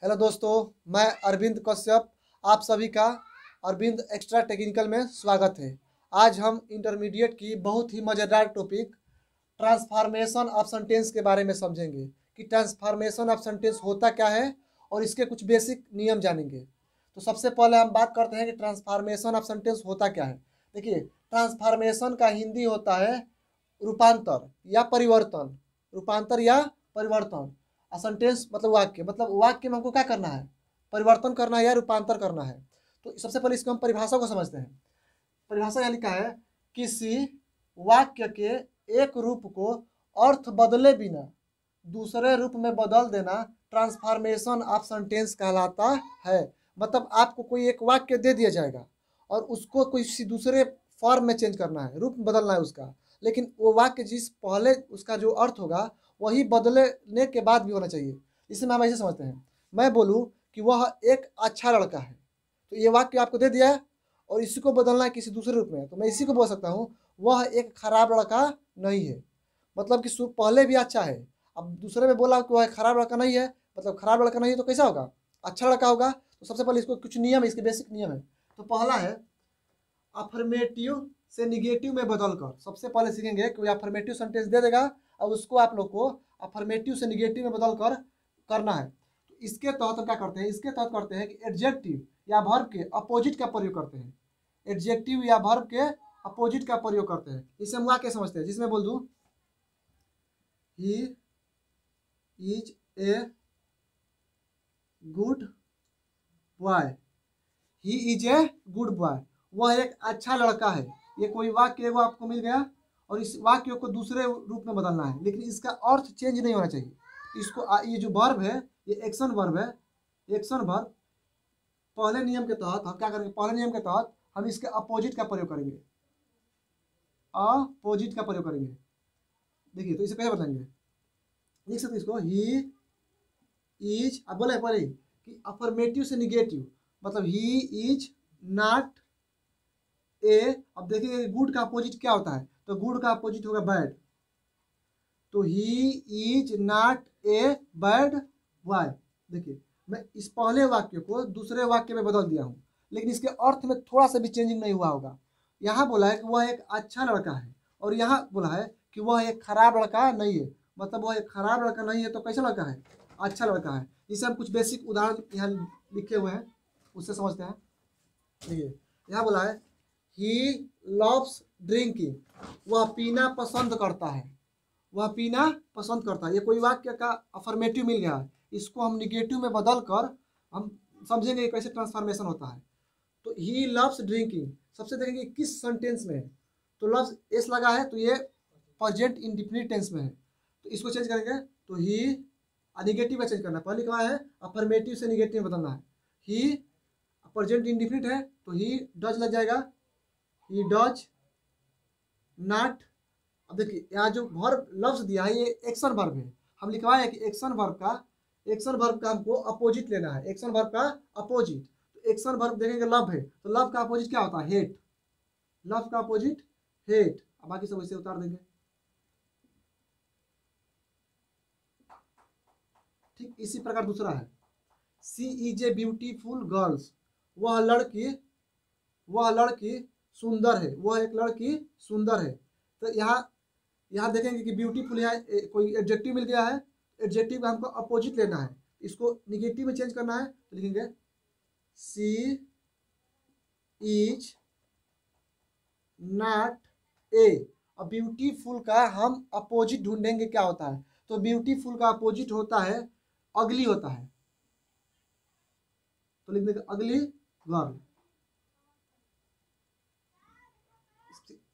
Hello दोस्तों, मैं अरविंद कश्यप आप सभी का अरविंद एक्स्ट्रा टेक्निकल में स्वागत है। आज हम इंटरमीडिएट की बहुत ही मज़ेदार टॉपिक ट्रांसफॉर्मेशन ऑफ सेंटेंस के बारे में समझेंगे कि ट्रांसफॉर्मेशन ऑफ सेंटेंस होता क्या है और इसके कुछ बेसिक नियम जानेंगे। तो सबसे पहले हम बात करते हैं कि ट्रांसफॉर्मेशन ऑफ सेंटेंस होता क्या है। देखिए, ट्रांसफॉर्मेशन का हिंदी होता है रूपांतर या परिवर्तन। रूपांतर या परिवर्तन। सेंटेंस मतलब वाक्य में हमको क्या करना है, परिवर्तन करना है या रूपांतर करना है। तो सबसे पहले इसको हम परिभाषा को समझते हैं। परिभाषा यहाँ लिखा है, किसी वाक्य के एक रूप को अर्थ बदले बिना दूसरे रूप में बदल देना ट्रांसफॉर्मेशन ऑफ सेंटेंस कहलाता है। मतलब आपको कोई एक वाक्य दे दिया जाएगा और उसको किसी दूसरे फॉर्म में चेंज करना है, रूप बदलना है उसका, लेकिन वो वाक्य जिस पहले उसका जो अर्थ होगा वही बदलने के बाद भी होना चाहिए। इसमें हम ऐसे समझते हैं, मैं बोलूँ कि वह एक अच्छा लड़का है, तो ये वाक्य आपको दे दिया है और इसी को बदलना है किसी दूसरे रूप में, तो मैं इसी को बोल सकता हूँ वह एक खराब लड़का नहीं है। मतलब कि पहले भी अच्छा है, अब दूसरे में बोला कि वह खराब लड़का नहीं है, मतलब खराब लड़का नहीं है तो कैसा होगा, अच्छा लड़का होगा। तो सबसे पहले इसको कुछ नियम है, इसके बेसिक नियम है। तो पहला है अफर्मेटिव से निगेटिव में बदलकर। सबसे पहले सीखेंगे कि अफर्मेटिव सेंटेंस दे देगा और उसको आप लोग को अफर्मेटिव से निगेटिव में बदलकर करना है। तो इसके तहत हम क्या करते हैं, इसके तहत करते हैं कि एडजेक्टिव या वर्ब के अपोजिट का प्रयोग करते हैं। एडजेक्टिव या वर्ब के अपोजिट का प्रयोग करते हैं। इसे हम वाक्य समझते हैं, जिसमें बोल दूं he is a good boy. He is a good boy, वह एक अच्छा लड़का है। ये कोई वाक्य है वो आपको मिल गया और इस वाक्य को दूसरे रूप में बदलना है, लेकिन इसका अर्थ चेंज नहीं होना चाहिए। इसको ये जो वर्ब है ये एक्शन वर्ब है। एक्शन वर्ब पहले नियम के तहत हम क्या करेंगे, पहले नियम के तहत हम इसके अपोजिट का प्रयोग करेंगे, अपोजिट का प्रयोग करेंगे। देखिए तो इसे कैसे बदलेंगे, लिख सकते इसको ही इज। अब बोले पहले कि अफर्मेटिव से निगेटिव, मतलब ही इज नॉट ए। अब देखिए गुड का अपोजिट क्या होता है, तो गुड का अपोजिट होगा बैड। तो he is not a bad boy. देखिए मैं इस पहले वाक्य को दूसरे वाक्य में बदल दिया हूँ, लेकिन इसके अर्थ में थोड़ा सा भी चेंजिंग नहीं हुआ होगा। यहाँ बोला है कि वह एक अच्छा लड़का है और यहाँ बोला है कि वह एक खराब लड़का नहीं है। मतलब वह एक खराब लड़का नहीं है तो कैसा लड़का है, अच्छा लड़का है। इसे हम कुछ बेसिक उदाहरण यहाँ लिखे हुए हैं, उससे समझते हैं। देखिए यहाँ बोला है ही लव्स ड्रिंकिंग, वह पीना पसंद करता है। वह पीना पसंद करता है, ये कोई वाक्य का अफर्मेटिव मिल गया है। इसको हम निगेटिव में बदल कर हम समझेंगे कैसे ट्रांसफॉर्मेशन होता है। तो ही लव्स ड्रिंकिंग, सबसे देखेंगे किस सेंटेंस में है, तो लव्स एस लगा है तो ये प्रेजेंट इंडिफिनिट टेंस में है। तो इसको चेंज करेंगे तो ही निगेटिव में चेंज करना है। पहले क्या है, अफर्मेटिव से निगेटिव में बदलना है। ही प्रेजेंट इंडिफिनिट है तो ही डज लग जाएगा, ही डज नॉट। अब देखिए यहाँ जो वर्ब लफ्ज दिया है ये एक्शन वर्ब है। हम लिखवाए हैं कि एक्शन वर्ब का हमको अपोजिट लेना है। एक्शन वर्ब का अपोजिट, तो एक्शन वर्ब देखेंगे लव है, तो लव का अपोजिट क्या होता है, हेट। लव का अपोजिट हेट। अब बाकी सब इसे उतार देंगे। ठीक इसी प्रकार दूसरा है सी इज ए ब्यूटीफुल गर्ल्स, वह लड़की सुंदर है, वह एक लड़की सुंदर है। तो यहाँ देखेंगे कि ब्यूटीफुल यहाँ कोई एडजेक्टिव मिल गया है। एडजेक्टिव का हमको अपोजिट लेना है, इसको निगेटिव में चेंज करना है। तो लिखेंगे सी इज नॉट ए। अब ब्यूटीफुल का हम अपोजिट ढूंढेंगे क्या होता है, तो ब्यूटीफुल का अपोजिट होता है अगली होता है। तो लिख देंगे अगली गर्ल।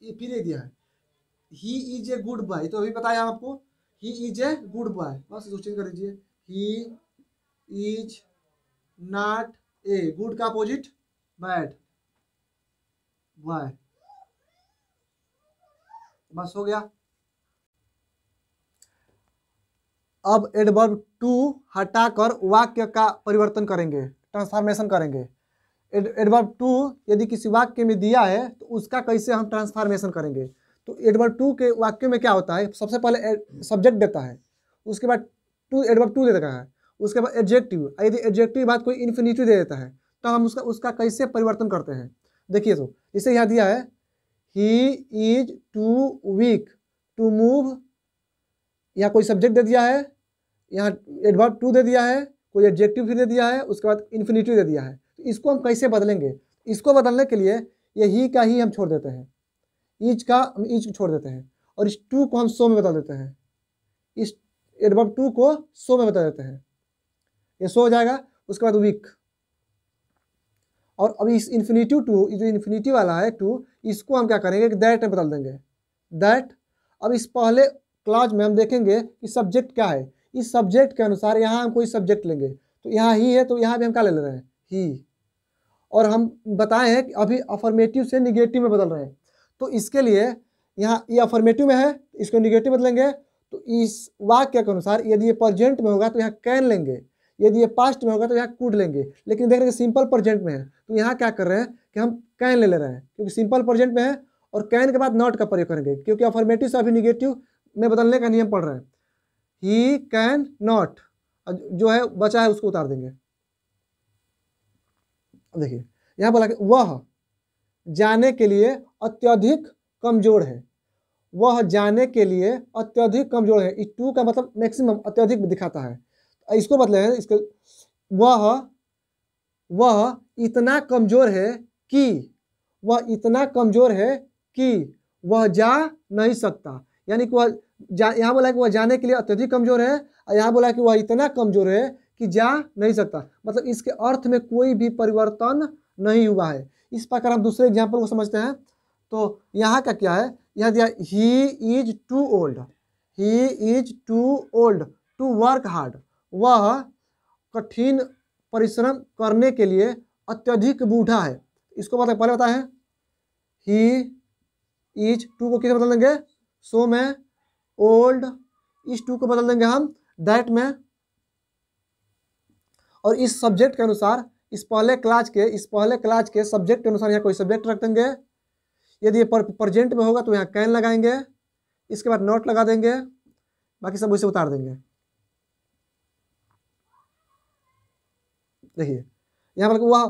फिर ये दिया है he is a good boy, तो अभी बताया आपको he is a good boy, बस चेंज कर दीजिए he is not a. Good का अपोजिट बैड बॉय, बस हो गया। अब एडवर्ब टू हटाकर वाक्य का परिवर्तन करेंगे, ट्रांसफॉर्मेशन करेंगे। एडवर्ब टू यदि किसी वाक्य में दिया है तो उसका कैसे हम ट्रांसफॉर्मेशन करेंगे। तो एडवर्ब टू के वाक्य में क्या होता है, सबसे पहले सब्जेक्ट देता है, उसके बाद एडवर्ब टू दे देता है, उसके बाद एडजेक्टिव, यदि एडजेक्टिव के बाद कोई इन्फिनिटिव दे देता है तो हम उसका कैसे परिवर्तन करते हैं। देखिए तो इसे यहाँ दिया है he is too weak to move, यहाँ कोई सब्जेक्ट दे दिया है, यहाँ एडवर्ब टू दे दिया है, कोई एडजेक्टिव फिर दे दिया है, उसके बाद इन्फिनिटिव दे दिया है। तो इसको हम कैसे बदलेंगे, इसको बदलने के लिए ये ही का ही हम छोड़ देते हैं, ईच का हम ईच छोड़ देते हैं और इस टू को हम सो में बदल देते हैं, इस एडवर्ब टू को सो में बदल देते हैं, ये सो हो जाएगा। उसके बाद वीक, और अभी इस इन्फिनिटिव टू, जो इन्फिनिटिव वाला है टू, इसको हम क्या करेंगे कि दैट में बदल देंगे, दैट। अब इस पहले क्लॉज में हम देखेंगे कि सब्जेक्ट क्या है, इस सब्जेक्ट के अनुसार यहाँ हम कोई सब्जेक्ट लेंगे, तो यहाँ ही है तो यहाँ भी हम क्या ले रहे हैं, ही। और हम बताए हैं कि अभी अफर्मेटिव से निगेटिव में बदल रहे हैं, तो इसके लिए यहाँ ये अफर्मेटिव में है, इसको निगेटिव बदलेंगे। तो इस वाक्य के अनुसार यदि ये प्रेजेंट में होगा तो यहाँ कैन लेंगे, यदि ये पास्ट में होगा तो यहाँ कुड लेंगे। लेकिन देख रहे हैं सिंपल प्रेजेंट में है तो यहाँ क्या कर रहे हैं कि हम कैन ले रहे हैं, क्योंकि सिंपल प्रेजेंट में है, और कैन के बाद नॉट का प्रयोग करेंगे, क्योंकि अफर्मेटिव से अभी निगेटिव में बदलने का नियम पढ़ रहे हैं। ही कैन नॉट, जो है बचा है उसको उतार देंगे। देखिए यहाँ बोला कि वह जाने के लिए अत्यधिक कमजोर है, वह जाने के लिए अत्यधिक कमजोर है, इस टू का मतलब मैक्सिमम अत्यधिक दिखाता है। इसको बदले हैं, इसको वह इतना कमजोर है कि, वह इतना कमजोर है कि वह जा नहीं सकता, यानी कि वह यहाँ बोला कि वह जाने के लिए अत्यधिक कमजोर है, और यहाँ बोला कि वह इतना कमजोर है कि जा नहीं सकता, मतलब इसके अर्थ में कोई भी परिवर्तन नहीं हुआ है। इस प्रकार हम दूसरे एग्जाम्पल को समझते हैं। तो यहाँ का क्या है, यहाँ दिया he is too old, he is too old to work hard, वह कठिन परिश्रम करने के लिए अत्यधिक बूढ़ा है। इसको पहले बताए हैं, ही इज टू को किसे बदल देंगे, सो में, ओल्ड इस टू को बदल देंगे हम दैट में, और इस सब्जेक्ट के अनुसार इस पहले क्लास के सब्जेक्ट के अनुसार यहाँ कोई सब्जेक्ट रख देंगे। यदि ये प्रेजेंट में होगा तो यहाँ कैन लगाएंगे, इसके बाद नॉट लगा देंगे, बाकी सब उसे उतार देंगे। देखिए यहाँ पर वह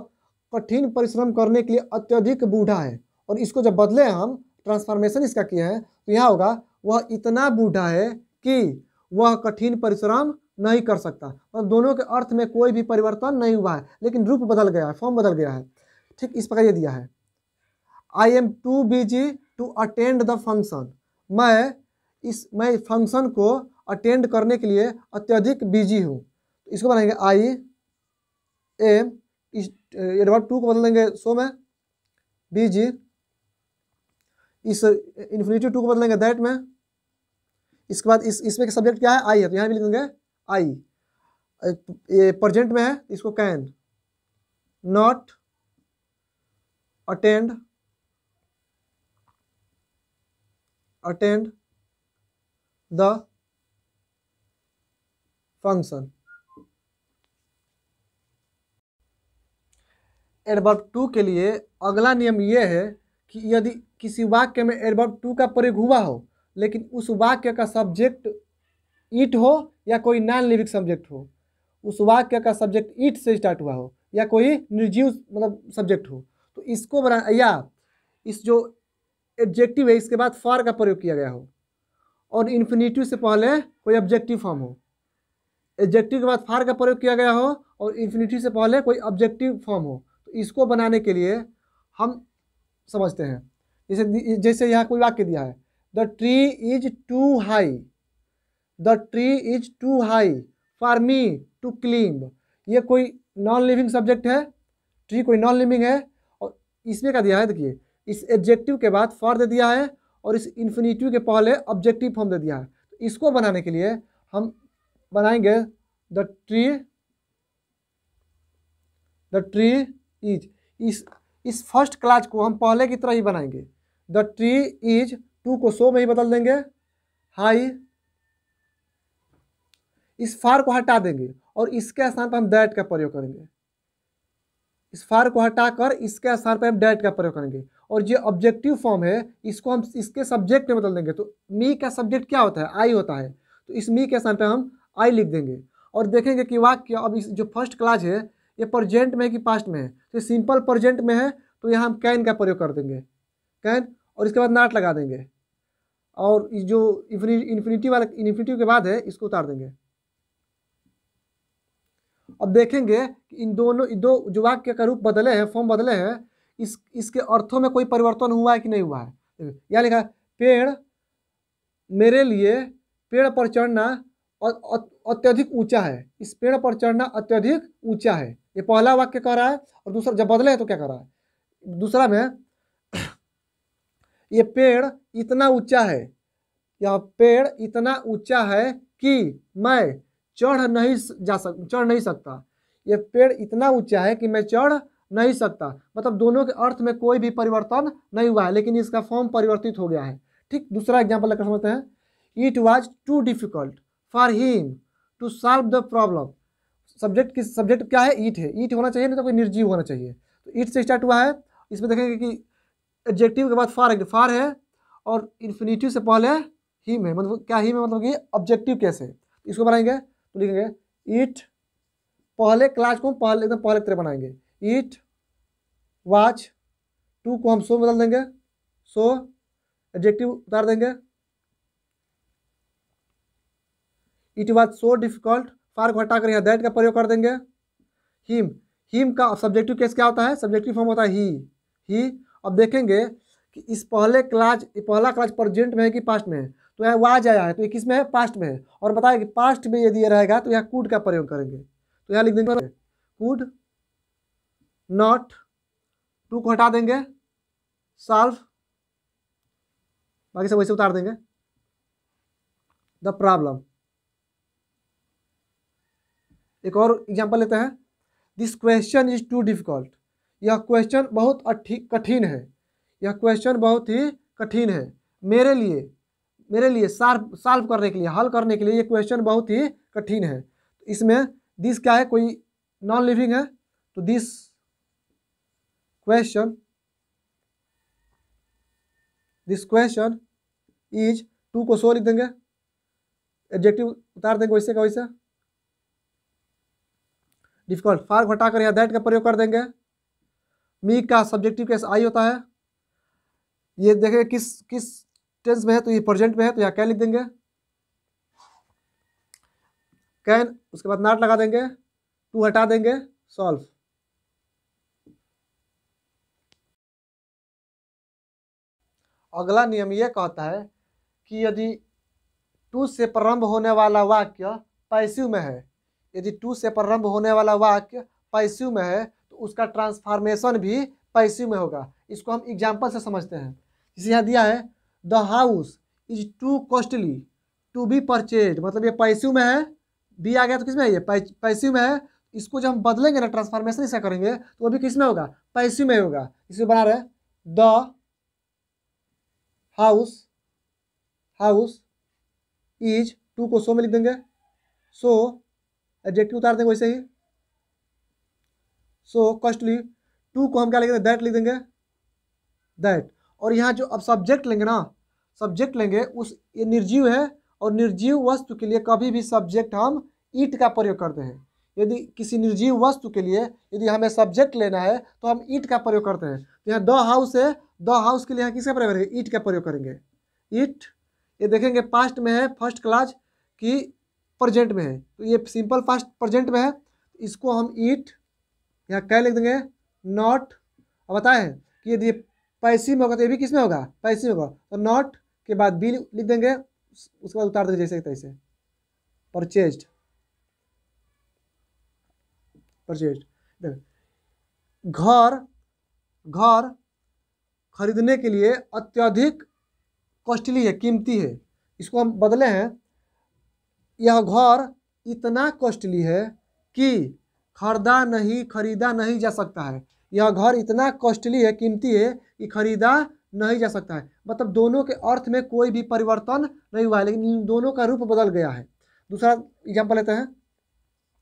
कठिन परिश्रम करने के लिए अत्यधिक बूढ़ा है, और इसको जब बदले हम ट्रांसफॉर्मेशन इसका किया है तो यहाँ होगा वह इतना बूढ़ा है कि वह कठिन परिश्रम नहीं कर सकता, और दोनों के अर्थ में कोई भी परिवर्तन नहीं हुआ है, लेकिन रूप बदल गया है, फॉर्म बदल गया है। ठीक इस प्रकार ये दिया है, I am too busy to attend the function, मैं फंक्शन को अटेंड करने के लिए अत्यधिक बिजी हूँ। इसको बनाएंगे आई एम, इस एडवर्ब टू को बदल देंगे सो में, बिजी, इस इन्फिनिटिव टू को बदलेंगे दैट में। इसके बाद इसमें सब्जेक्ट क्या है, आई है, तो यहाँ भी लिख देंगे आई। ये प्रेजेंट में है, इसको can not attend the function. Adverb too के लिए अगला नियम यह है कि यदि किसी वाक्य में एडवर्ब टू का प्रयोग हुआ हो, लेकिन उस वाक्य का सब्जेक्ट इट हो या कोई नॉन लिविंग सब्जेक्ट हो, उस वाक्य का सब्जेक्ट इट से स्टार्ट हुआ हो या कोई निर्जीव मतलब सब्जेक्ट हो, तो इसको बना, या इस जो एडजेक्टिव है इसके बाद फॉर का प्रयोग किया गया हो, और इन्फिनिटिव से पहले कोई ऑब्जेक्टिव फॉर्म हो, एडजेक्टिव के बाद फॉर का प्रयोग किया गया हो और इन्फिनिटिव से पहले कोई ऑब्जेक्टिव फॉर्म हो, तो इसको बनाने के लिए हम समझते हैं। जैसे यहाँ कोई वाक्य दिया है, the tree is too high, the tree is too high for me to climb, ये कोई नॉन लिविंग सब्जेक्ट है, ट्री कोई नॉन लिविंग है, और इसमें क्या दिया है, देखिए इस एडजेक्टिव के बाद फॉर दे दिया है और इस इन्फिनिटिव के पहले ऑब्जेक्टिव फॉर्म दे दिया है। तो इसको बनाने के लिए हम बनाएंगे द ट्री इज, इस फर्स्ट क्लास को हम पहले की तरह ही बनाएंगे, द ट्री इज टू को सो में ही बदल देंगे, हाई, इस फार को हटा देंगे और इसके स्थान पर हम दैट का प्रयोग करेंगे, इस फार को हटाकर इसके स्थान पर हम दैट का प्रयोग करेंगे, और जो ऑब्जेक्टिव फॉर्म है इसको हम इसके सब्जेक्ट में बदल देंगे। तो मी का सब्जेक्ट क्या होता है, आई होता है, तो इस मी के स्थान पर हम आई लिख देंगे, और देखेंगे कि वाक्य अब इस जो फर्स्ट क्लास है ये प्रेजेंट में है कि पास्ट में है। तो सिंपल प्रेजेंट में है तो यहाँ हम कैन का प्रयोग कर देंगे, कैन, और इसके बाद नॉट लगा देंगे, और जो इन्फिनिटी के बाद है इसको उतार देंगे। अब देखेंगे कि इन दो जो वाक्य का रूप बदले हैं, फॉर्म बदले हैं, इसके अर्थों में कोई परिवर्तन हुआ है कि नहीं हुआ है। यहाँ लिखा है पेड़ मेरे लिए, पेड़ पर चढ़ना अत्यधिक ऊंचा है, इस पेड़ पर चढ़ना अत्यधिक ऊंचा है, ये पहला वाक्य कह रहा है। और दूसरा जब बदले है तो क्या कर रहा है, दूसरा में ये पेड़ इतना ऊंचा है, यह पेड़ इतना ऊंचा है कि मैं चढ़ नहीं सकता, ये पेड़ इतना ऊंचा है कि मैं चढ़ नहीं सकता। मतलब दोनों के अर्थ में कोई भी परिवर्तन नहीं हुआ है, लेकिन इसका फॉर्म परिवर्तित हो गया है। ठीक, दूसरा एग्जाम्पल लेकर समझते हैं। It was too difficult for him to solve the problem. Subject क्या है, ईट है, ईट होना चाहिए, नहीं तो कोई निर्जीव होना चाहिए। तो ईट से स्टार्ट हुआ है, इसमें देखेंगे कि एडजेक्टिव के बाद फार है और इन्फिनिटिव से पहले हिम है। मतलब क्या हिम है, मतलब कि ऑब्जेक्टिव केस है। इसको बनाएंगे तो लिखेंगे इट, पहले क्लास को पहले एकदम पहले की तरह बनाएंगे, इट वॉच, टू को हम सो बदल देंगे, सो, एडजेक्टिव उतार देंगे, इट वॉज सो डिफिकल्ट, फार को हटाकर यहाँ दैट का प्रयोग कर देंगे। हिम का सब्जेक्टिव केस क्या होता है, सब्जेक्टिव फॉर्म होता है ही। अब देखेंगे कि इस पहला क्लास प्रेजेंट में है कि पास्ट में है। तो यहाँ वाज आया है तो ये किस में है, पास्ट में है। और बताया कि पास्ट में यदि ये रहेगा तो यहाँ कुड का प्रयोग करेंगे। तो यहाँ लिख देंगे कुड नॉट, टू को हटा देंगे, सॉल्व, बाकी सब वैसे उतार देंगे, द प्रॉब्लम। एक और एग्जांपल लेते हैं। This question is too difficult, यह क्वेश्चन बहुत कठिन है, यह क्वेश्चन बहुत ही कठिन है मेरे लिए सॉल्व करने के लिए, हल करने के लिए ये क्वेश्चन बहुत ही कठिन है। इसमें दिस क्या है, कोई नॉन लिविंग है, तो दिस क्वेश्चन इज, टू को सो लिख देंगे, एडजेक्टिव उतार देंगे वैसे का वैसे, डिफिकल्ट, फार घटाकर यहाँ दैट का प्रयोग कर देंगे। मी का सब्जेक्टिव केस आई होता है, ये देखेंगे किस टेंस में है, तो ये प्रेजेंट में है तो यहाँ कैन लिख देंगे, कैन, उसके बाद नॉट लगा देंगे, टू हटा देंगे, सॉल्व। अगला नियम यह कहता है कि यदि टू से प्रारंभ होने वाला वाक्य पैसिव में है, यदि टू से प्रारंभ होने वाला वाक्य पैसिव में है तो उसका ट्रांसफॉर्मेशन भी पैसिव में होगा। इसको हम एग्जाम्पल से समझते हैं। जैसे यहाँ दिया है the house is too costly to be purchase, मतलब ये पैसिव में है, बी आ गया तो किसमें है, ये पैसिव में है। इसको जब हम बदलेंगे ना, ट्रांसफॉर्मेशन इसका करेंगे तो वो भी किसमें होगा, पैसिव में होगा। इसे बना रहे द हाउस इज, टू को सो में लिख देंगे, सो, एडजेक्टिव उतार देंगे वैसे ही, सो कॉस्टली, टू को हम क्या लिखेंगे, दैट लिख देंगे, दैट। और यहाँ जो अब सब्जेक्ट लेंगे ना, सब्जेक्ट लेंगे उस, ये निर्जीव है और निर्जीव वस्तु के लिए कभी भी सब्जेक्ट हम ईट का प्रयोग करते हैं। यदि किसी निर्जीव वस्तु के लिए यदि हमें सब्जेक्ट लेना है तो हम ईट का प्रयोग करते हैं। तो यहाँ द हाउस है, द हाउस के लिए यहाँ किसका प्रयोग करेंगे, ईट का प्रयोग करेंगे, ईट। ये देखेंगे पास्ट में है, फर्स्ट क्लास की प्रेजेंट में है, तो ये सिंपल पास्ट प्रेजेंट में है, इसको हम ईट यहाँ क्या लिख देंगे, नॉट। अब बताए कि यदि पैसिव में होगा तो ये भी किस में होगा, पैसिव होगा, तो नॉट के बाद बी लिख देंगे, उसके बाद उतार देंगे जैसे तैसे, परचेज्ड। घर खरीदने के लिए अत्यधिक कॉस्टली है, कीमती है। इसको हम बदले हैं, यह घर इतना कॉस्टली है कि खरीदा नहीं जा सकता है। यह घर इतना कॉस्टली है, कीमती है कि खरीदा नहीं जा सकता है। मतलब दोनों के अर्थ में कोई भी परिवर्तन नहीं हुआ है, लेकिन इन दोनों का रूप बदल गया है। दूसरा एग्जाम्पल लेते हैं,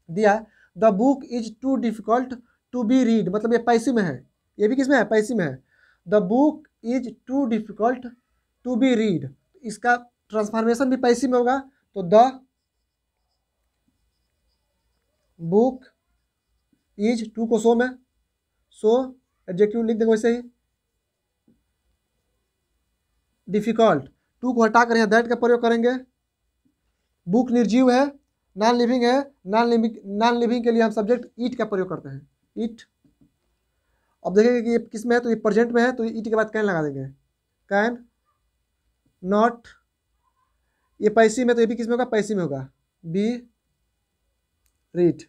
दिया the book is too difficult to be read, मतलब ये पैसिव में है, ये भी किसमें है, पैसिव में है। The book is too difficult to be read, इसका ट्रांसफॉर्मेशन भी पैसिव में होगा, तो द बुक इज, टू को सो में, सो एडजेक्टिव लिख देंगे वैसे ही। डिफिकल्ट, टू को हटाकर यहाँ दैट का प्रयोग करेंगे। बुक निर्जीव है, नॉन लिविंग है, नॉन लिविंग के लिए हम सब्जेक्ट ईट का प्रयोग करते हैं, ईट। अब देखेंगे कि ये किस में है, तो ये प्रेजेंट में है, तो ईट के बाद कैन लगा देंगे, कैन नॉट। ये पैसिव में, तो ये भी किस में होगा, पैसिव में होगा, बी रीड।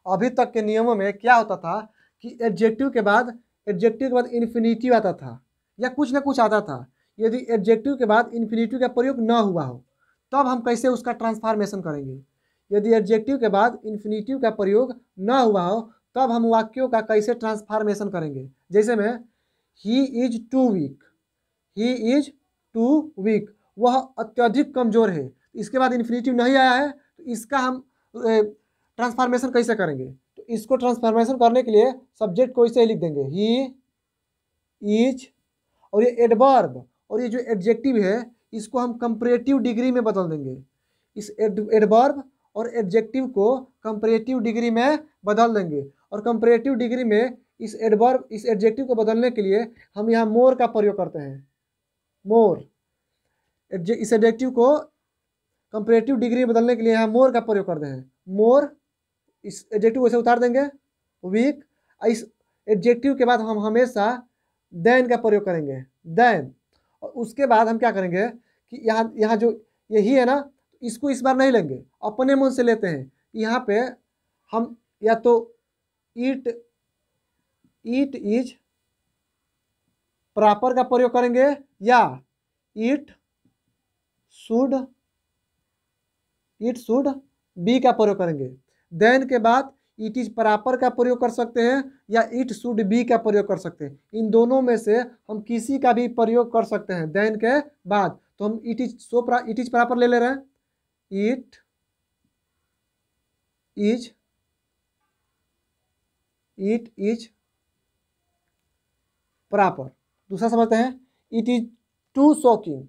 अभी तक के नियमों में क्या होता था कि एडजेक्टिव के बाद इन्फिनिटिव आता था या कुछ ना कुछ आता था। यदि एडजेक्टिव के बाद इन्फिनिटिव का प्रयोग न हुआ हो तब हम कैसे उसका ट्रांसफॉर्मेशन करेंगे। यदि एडजेक्टिव के बाद इन्फिनिटिव का प्रयोग न हुआ हो तब हम वाक्यों का कैसे ट्रांसफॉर्मेशन करेंगे। जैसे में he is too weak, he is too weak, वह अत्यधिक कमजोर है। इसके बाद इन्फिनिटिव नहीं आया है तो इसका हम ट्रांसफॉर्मेशन कैसे करेंगे। तो इसको ट्रांसफॉर्मेशन करने के लिए सब्जेक्ट को इसे लिख देंगे, ही इज, और ये एडवर्ब और ये जो एडजेक्टिव है इसको हम कंपैरेटिव डिग्री में बदल देंगे। इस एडवर्ब और एडजेक्टिव को कंपैरेटिव डिग्री में बदल देंगे। और कंपैरेटिव डिग्री में इस एडवर्ब इस एडजेक्टिव को बदलने के लिए हम यहाँ मोर का प्रयोग करते हैं, मोर। इस एडजेक्टिव को कंपैरेटिव डिग्री में बदलने के लिए यहाँ मोर का प्रयोग करते हैं, मोर। इस एडजेक्टिव को ऐसे उतार देंगे, वीक। इस एडजेक्टिव के बाद हम हमेशा देन का प्रयोग करेंगे, देन। और उसके बाद हम क्या करेंगे कि यहाँ जो यही है ना, इसको इस बार नहीं लेंगे, अपने मन से लेते हैं। यहाँ पे हम या तो ईट इज प्रॉपर का प्रयोग करेंगे या इट शुड बी का प्रयोग करेंगे। देन के बाद इट इज प्रॉपर का प्रयोग कर सकते हैं या इट शुड बी का प्रयोग कर सकते हैं। इन दोनों में से हम किसी का भी प्रयोग कर सकते हैं देन के बाद। तो हम इट इज प्रॉपर ले रहे हैं, इट इज प्रॉपर। दूसरा समझते हैं, it is too shocking,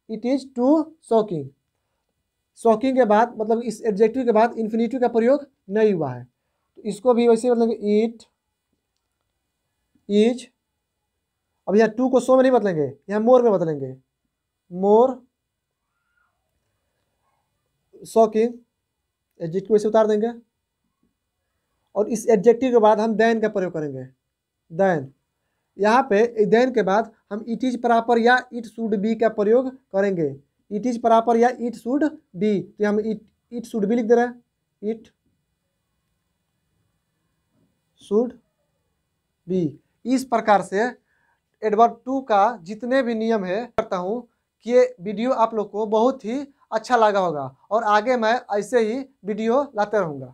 it is too shocking. Shocking के बाद मतलब इस एडजेक्टिव के बाद इन्फिनिटिव का प्रयोग नहीं हुआ है, तो इसको भी वैसे बदलेंगे, इट इज। अब यहाँ टू को सो में नहीं बदलेंगे, यहाँ मोर में बदलेंगे, मोर शॉकिंग। एडजेक्टिव वैसे उतार देंगे और इस एडजेक्टिव के बाद हम देन का प्रयोग करेंगे, देन। यहाँ पे देन के बाद हम इट इज प्रॉपर या इट शुड बी का प्रयोग करेंगे, इट इज प्रॉपर या इट शुड बी। तो हम इट शुड बी लिख दे रहे हैं, इट शुड बी। इस प्रकार से एडवर्ब टू का जितने भी नियम है करता हूँ कि ये वीडियो आप लोग को बहुत ही अच्छा लगा होगा और आगे मैं ऐसे ही वीडियो लाते रहूँगा।